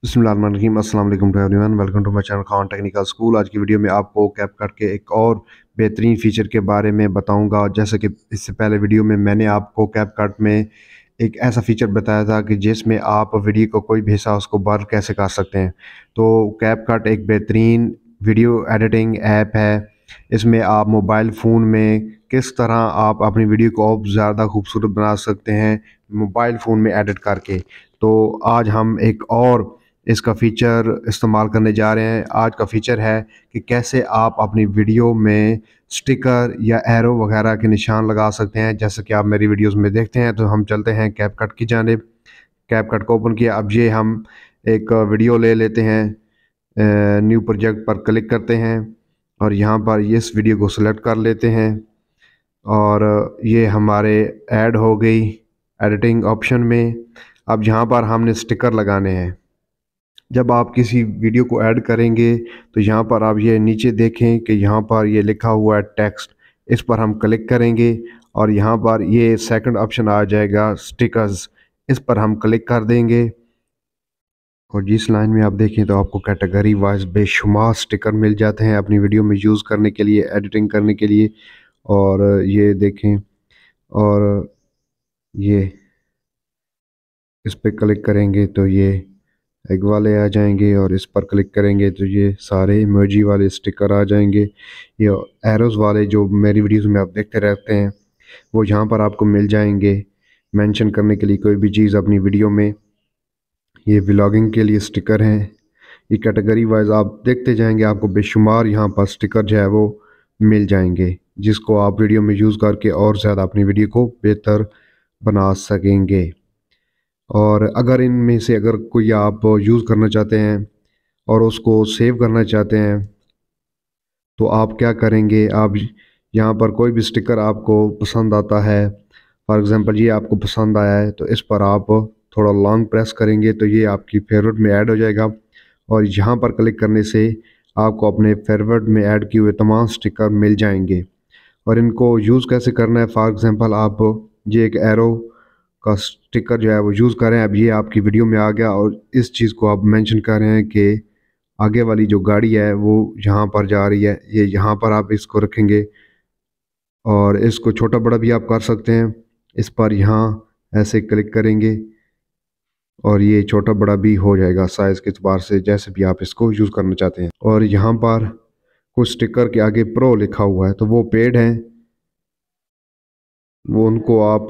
बिस्मिल्लाहिर्रहमानिर्रहीम। अस्सलाम वालेकुम to everyone, welcome to my channel Khan technical school. आज की वीडियो में आपको कैपकट के एक और बेहतरीन फ़ीचर के बारे में बताऊंगा। जैसे कि इससे पहले वीडियो में मैंने आपको कैपकट में एक ऐसा फ़ीचर बताया था कि जिसमें आप वीडियो को कोई भी हिस्सा उसको ब्लर कैसे कर सकते हैं। तो कैपकट एक बेहतरीन वीडियो एडिटिंग ऐप है। इसमें आप मोबाइल फ़ोन में किस तरह आप अपनी वीडियो को और ज़्यादा खूबसूरत बना सकते हैं मोबाइल फ़ोन में एडिट करके। तो आज हम एक और इसका फ़ीचर इस्तेमाल करने जा रहे हैं। आज का फ़ीचर है कि कैसे आप अपनी वीडियो में स्टिकर या एरो वगैरह के निशान लगा सकते हैं। जैसे कि आप मेरी वीडियोस में देखते हैं। तो हम चलते हैं कैपकट की जानिब। कैपकट को ओपन किया। अब ये हम एक वीडियो ले लेते हैं। न्यू प्रोजेक्ट पर क्लिक करते हैं और यहाँ पर इस वीडियो को सिलेक्ट कर लेते हैं और ये हमारे ऐड हो गई एडिटिंग ऑप्शन में। अब यहाँ पर हमने स्टिकर लगाने हैं। जब आप किसी वीडियो को ऐड करेंगे तो यहाँ पर आप ये नीचे देखें कि यहाँ पर ये लिखा हुआ है टेक्स्ट। इस पर हम क्लिक करेंगे और यहाँ पर ये सेकंड ऑप्शन आ जाएगा स्टिकर्स। इस पर हम क्लिक कर देंगे और जिस लाइन में आप देखें तो आपको कैटेगरी वाइज बेशुमार स्टिकर मिल जाते हैं अपनी वीडियो में यूज़ करने के लिए, एडिटिंग करने के लिए। और ये देखें और ये इस पर क्लिक करेंगे तो ये एग वाले आ जाएंगे और इस पर क्लिक करेंगे तो ये सारे इमोजी वाले स्टिकर आ जाएंगे। ये एरोज़ वाले जो मेरी वीडियोस में आप देखते रहते हैं वो यहाँ पर आपको मिल जाएंगे मेंशन करने के लिए कोई भी चीज़ अपनी वीडियो में। ये व्लॉगिंग के लिए स्टिकर हैं। ये कैटेगरी वाइज आप देखते जाएंगे, आपको बेशुमार यहाँ पर स्टिकर जो है वो मिल जाएंगे जिसको आप वीडियो में यूज़ करके और ज़्यादा अपनी वीडियो को बेहतर बना सकेंगे। और अगर इनमें से अगर कोई आप यूज़ करना चाहते हैं और उसको सेव करना चाहते हैं तो आप क्या करेंगे, आप यहाँ पर कोई भी स्टिकर आपको पसंद आता है, फॉर एग्ज़ाम्पल ये आपको पसंद आया है तो इस पर आप थोड़ा लॉन्ग प्रेस करेंगे तो ये आपकी फेवरेट में ऐड हो जाएगा। और यहाँ पर क्लिक करने से आपको अपने फेवरेट में ऐड किए हुए तमाम स्टिकर मिल जाएंगे। और इनको यूज़ कैसे करना है, फॉर एग्ज़ाम्पल आप ये एक एरो का स्टिकर जो है वो यूज़ करें। अब ये आपकी वीडियो में आ गया और इस चीज़ को आप मेंशन कर रहे हैं कि आगे वाली जो गाड़ी है वो यहाँ पर जा रही है, ये यहाँ पर आप इसको रखेंगे और इसको छोटा बड़ा भी आप कर सकते हैं। इस पर यहाँ ऐसे क्लिक करेंगे और ये छोटा बड़ा भी हो जाएगा साइज़ के एतबार से, जैसे भी आप इसको यूज़ करना चाहते हैं। और यहाँ पर कुछ स्टिकर के आगे प्रो लिखा हुआ है तो वो पेड हैं, वो उनको आप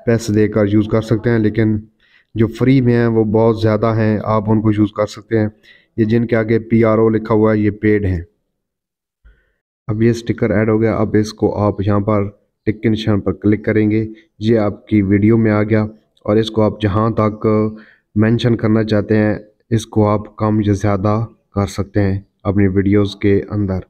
पैसे देकर यूज़ कर सकते हैं। लेकिन जो फ्री में हैं वो बहुत ज़्यादा हैं, आप उनको यूज़ कर सकते हैं। ये जिनके आगे PRO लिखा हुआ है ये पेड हैं। अब ये स्टिकर ऐड हो गया। अब इसको आप यहाँ पर टिक के निशान पर क्लिक करेंगे, ये आपकी वीडियो में आ गया। और इसको आप जहाँ तक मेंशन करना चाहते हैं इसको आप कम या ज़्यादा कर सकते हैं अपनी वीडियोस के अंदर।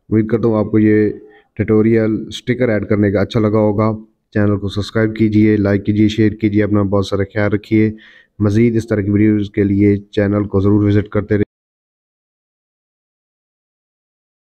उम्मीद करता हूँ आपको ये ट्यूटोरियल स्टिकर ऐड करने का अच्छा लगा होगा। चैनल को सब्सक्राइब कीजिए, लाइक कीजिए, शेयर कीजिए, अपना बहुत सारा ख्याल रखिए। मज़ीद इस तरह की वीडियोज़ के लिए चैनल को ज़रूर विज़िट करते रहिए।